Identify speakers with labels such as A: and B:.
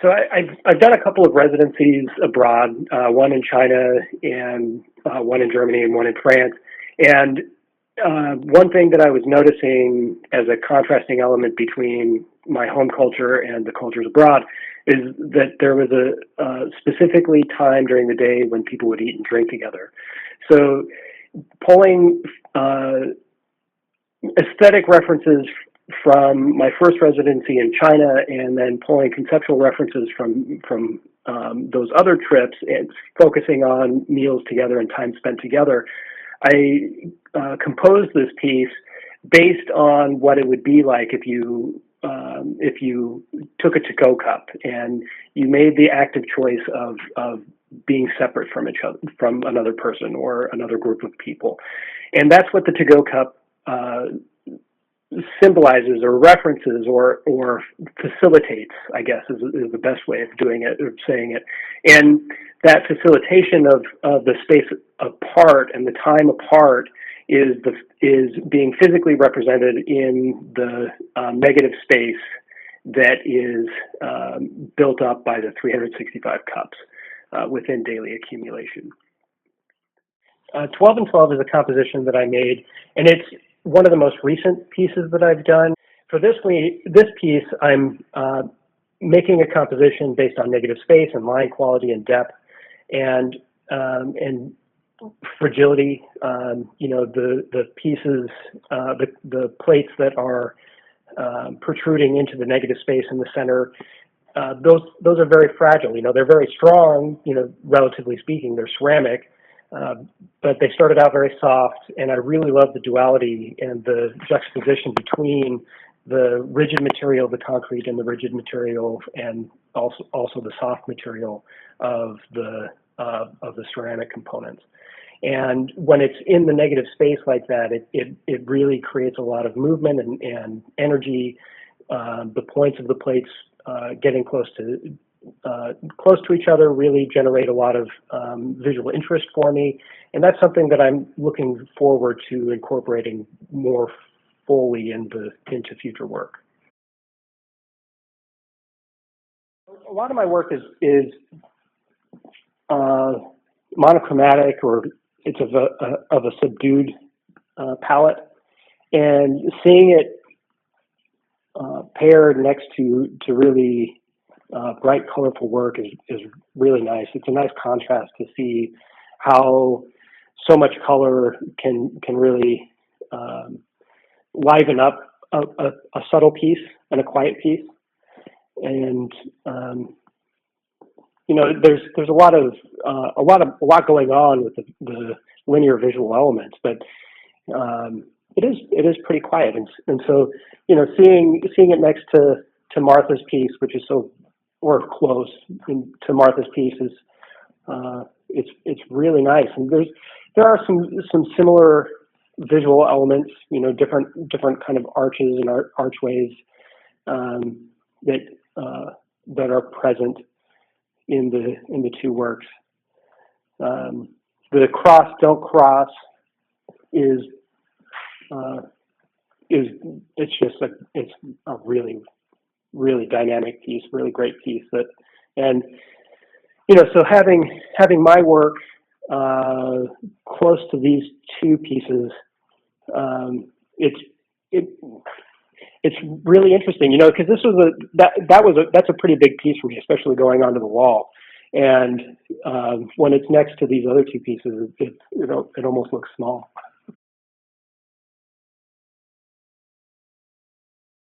A: So I've done a couple of residencies abroad, one in China and one in Germany and one in France. And one thing that I was noticing as a contrasting element between my home culture and the cultures abroad is that there was a specifically time during the day when people would eat and drink together. So pulling aesthetic references from my first residency in China, and then pulling conceptual references from those other trips and focusing on meals together and time spent together, I composed this piece based on what it would be like if you took a to-go cup and you made the active choice of being separate from each other, from another person or another group of people, and that's what the to-go cup symbolizes or references or facilitates, I guess, is the best way of doing it, or saying it. And that facilitation of the space apart and the time apart is being physically represented in the negative space that is built up by the 365 cups within daily accumulation. 12 and 12 is a composition that I made, and it's one of the most recent pieces that I've done. For this piece, I'm making a composition based on negative space and line quality and depth and fragility. The pieces, the plates that are protruding into the negative space in the center, those are very fragile. They're very strong, relatively speaking. They're ceramic. But they started out very soft, and I really love the duality and the juxtaposition between the rigid material of the concrete and the rigid material, and also the soft material of the ceramic components. And when it's in the negative space like that, it really creates a lot of movement and energy. The points of the plates getting close to each other really generate a lot of visual interest for me, and that's something that I'm looking forward to incorporating more fully into future work. A lot of my work is monochromatic, or it's of a subdued palette, and seeing it paired next to really bright, colorful work is really nice. It's a nice contrast to see how so much color can really liven up a subtle piece and a quiet piece. And there's a lot going on with the linear visual elements, but it is pretty quiet. And so seeing it next to Martha's piece, which is so, or close to Martha's piece, is it's really nice. And there are some similar visual elements, different kind of arches and archways that are present in the two works. The cross don't cross is it's a really dynamic piece, really great piece. So having my work close to these two pieces, it's really interesting, because this was that's a pretty big piece for me, especially going onto the wall. And when it's next to these other two pieces, it almost looks small.